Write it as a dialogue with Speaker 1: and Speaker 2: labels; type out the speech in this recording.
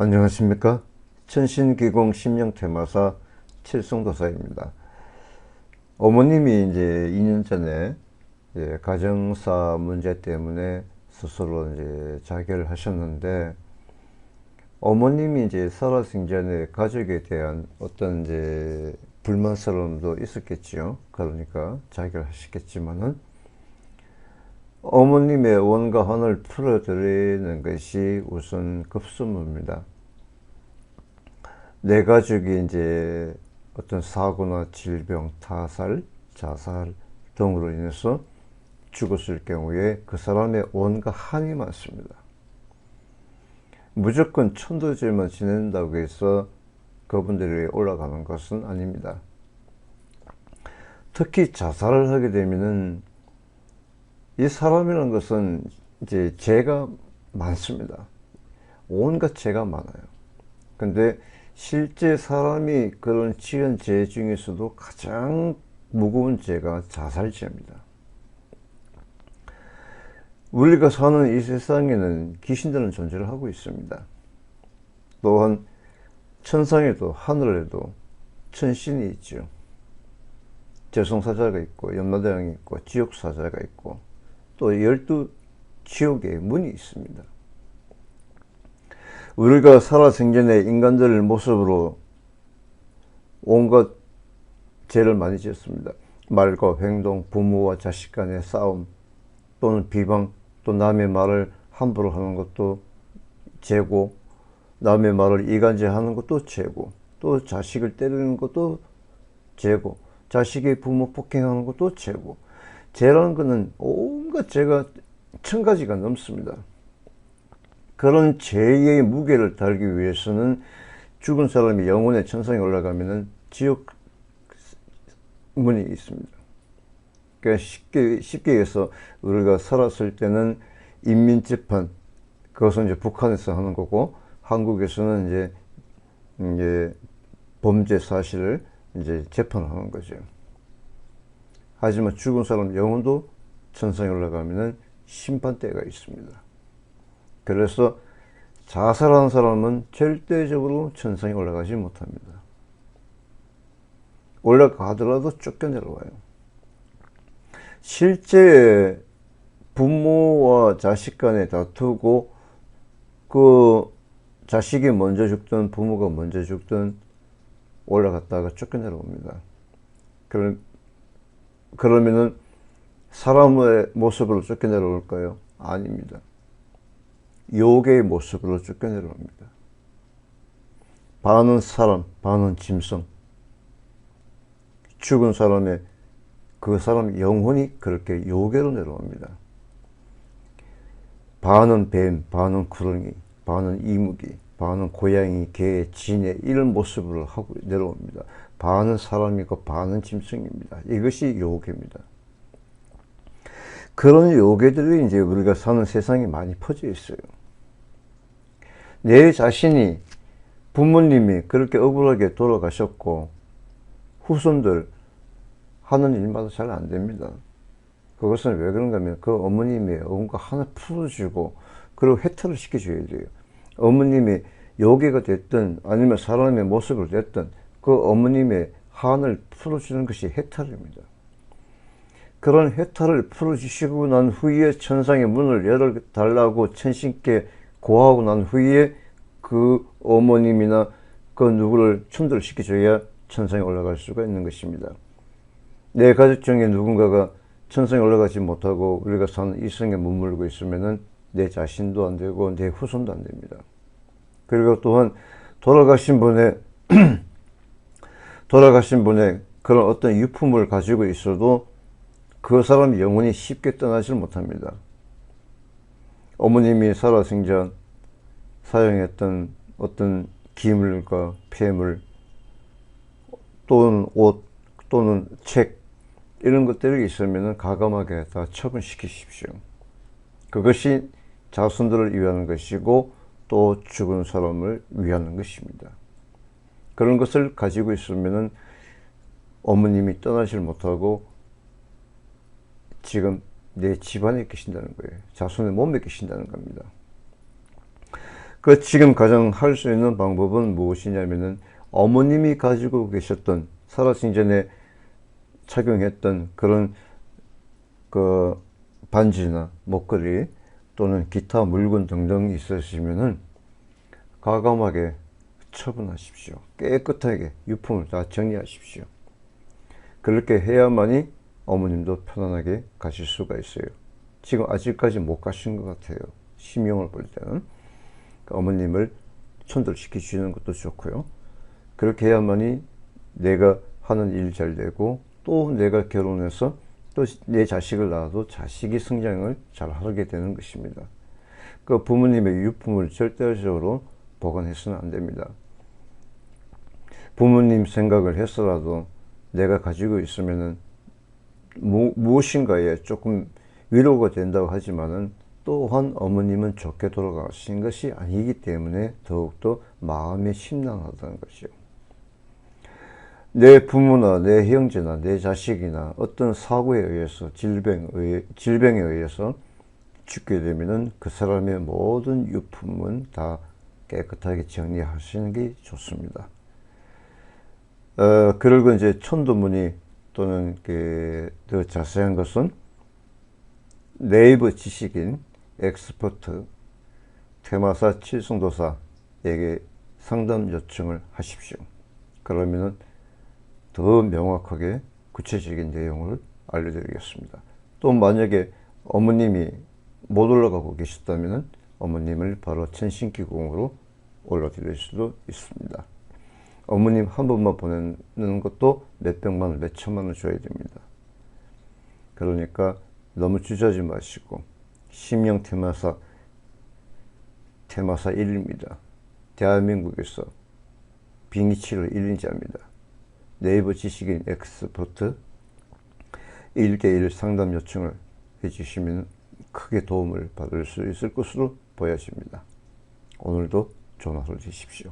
Speaker 1: 안녕하십니까. 천신기공 심령테마사 칠성도사입니다. 어머님이 이제 2년 전에 가정사 문제 때문에 스스로 이제 자결을 하셨는데, 어머님이 이제 살아생전에 가족에 대한 어떤 이제 불만스러움도 있었겠지요. 그러니까 자결하셨겠지만은 어머님의 원과 한을 풀어드리는 것이 우선 급선무입니다. 내 가족이 이제 어떤 사고나 질병, 타살, 자살 등으로 인해서 죽었을 경우에 그 사람의 원과 한이 많습니다. 무조건 천도제만 지낸다고 해서 그분들이 올라가는 것은 아닙니다. 특히 자살을 하게 되면은 이 사람이라는 것은 이제 죄가 많습니다. 온갖 죄가 많아요. 근데 실제 사람이 그런 지은 죄 중에서도 가장 무거운 죄가 자살죄입니다. 우리가 사는 이 세상에는 귀신들은 존재를 하고 있습니다. 또한 천상에도 하늘에도 천신이 있죠. 저승사자가 있고 염라대왕이 있고 지옥사자가 있고 또 12지옥의 문이 있습니다. 우리가 살아생전에 인간들 모습으로 온갖 죄를 많이 지었습니다. 말과 행동, 부모와 자식 간의 싸움 또는 비방, 또 남의 말을 함부로 하는 것도 죄고, 남의 말을 이간질하는 것도 죄고, 또 자식을 때리는 것도 죄고, 자식의 부모 폭행하는 것도 죄고, 죄라는 것은 온갖 죄가 1000가지가 넘습니다. 그런 죄의 무게를 달기 위해서는 죽은 사람이 영혼의 천상에 올라가면은 지옥 문이 있습니다. 그러니까 쉽게 해서 우리가 살았을 때는 인민재판, 그것은 이제 북한에서 하는 거고, 한국에서는 이제 범죄 사실을 이제 재판하는 거죠. 하지만 죽은 사람 영혼도 천상에 올라가면은 심판대가 있습니다. 그래서 자살하는 사람은 절대적으로 천상에 올라가지 못합니다. 올라가더라도 쫓겨내려와요. 실제 부모와 자식 간에 다투고 그 자식이 먼저 죽든 부모가 먼저 죽든 올라갔다가 쫓겨내려옵니다. 그러면은 사람의 모습으로 쫓겨내려올까요? 아닙니다. 요괴의 모습으로 쫓겨내려옵니다. 반은 사람, 반은 짐승. 죽은 사람의 그 사람 영혼이 그렇게 요괴로 내려옵니다. 반은 뱀, 반은 구렁이, 반은 이무기, 반은 고양이, 개, 지네 이런 모습으로 하고 내려옵니다. 반은 사람이고 반은 짐승입니다. 이것이 요괴입니다. 그런 요괴들이 이제 우리가 사는 세상에 많이 퍼져 있어요. 내 자신이, 부모님이 그렇게 억울하게 돌아가셨고 후손들 하는 일마다 잘 안 됩니다. 그것은 왜 그런가 하면 그 어머님의 뭔가 하나 풀어주고 그리고 해탈을 시켜줘야 돼요. 어머님이 요괴가 됐든 아니면 사람의 모습을 됐든 그 어머님의 한을 풀어주는 것이 해탈입니다. 그런 해탈을 풀어주시고 난 후에 천상의 문을 열어달라고 천신께 고하고 난 후에 그 어머님이나 그 누구를 춘도를 시켜줘야 천상에 올라갈 수가 있는 것입니다. 내 가족 중에 누군가가 천상에 올라가지 못하고 우리가 사는 이성에 머물고 있으면은 내 자신도 안 되고 내 후손도 안 됩니다. 그리고 또한 돌아가신 분의 그런 어떤 유품을 가지고 있어도 그 사람 영혼이 쉽게 떠나질 못합니다. 어머님이 살아생전 사용했던 어떤 기물과 폐물 또는 옷 또는 책 이런 것들이 있으면 가감하게 다 처분시키십시오. 그것이 자손들을 위하는 것이고 또 죽은 사람을 위하는 것입니다. 그런 것을 가지고 있으면 어머님이 떠나질 못하고 지금 내 집안에 계신다는 거예요. 자손의 몸에 계신다는 겁니다. 그 지금 가장 할 수 있는 방법은 무엇이냐면은 어머님이 가지고 계셨던 살아생전에 착용했던 그런 그 반지나 목걸이 또는 기타 물건 등등 있으시면은 과감하게 처분하십시오. 깨끗하게 유품을 다 정리하십시오. 그렇게 해야만이 어머님도 편안하게 가실 수가 있어요. 지금 아직까지 못 가신 것 같아요. 심용을 볼 때는. 어머님을 천도시켜 주시는 것도 좋고요. 그렇게 해야만이 내가 하는 일 잘 되고 또 내가 결혼해서 또 내 자식을 낳아도 자식이 성장을 잘 하게 되는 것입니다. 그 부모님의 유품을 절대적으로 보관해서는 안 됩니다. 부모님 생각을 해서라도 내가 가지고 있으면은 무엇인가에 조금 위로가 된다고 하지만은 또한 어머님은 좋게 돌아가신 것이 아니기 때문에 더욱더 마음이 심란하다는 것이요. 내 부모나 내 형제나 내 자식이나 어떤 사고에 의해서 질병에 의해서 죽게 되면은 그 사람의 모든 유품은 다 깨끗하게 정리하시는 게 좋습니다. 그리고 이제 천도문의 또는 더 자세한 것은 네이버 지식인 엑스퍼트 퇴마사 칠성도사에게 상담 요청을 하십시오. 그러면은 더 명확하게 구체적인 내용을 알려드리겠습니다. 또 만약에 어머님이 못 올라가고 계셨다면 어머님을 바로 천신기공으로 올려드릴 수도 있습니다. 어머님 한 번만 보내는 것도 몇백만 원, 몇천만 원 줘야 됩니다. 그러니까 너무 주저하지 마시고 심령 퇴마사 1입니다. 대한민국에서 빙의치료 1인자입니다. 네이버 지식인 엑스퍼트 1대1 상담 요청을 해주시면 크게 도움을 받을 수 있을 것으로 보여집니다. 오늘도 좋은 하루 되십시오.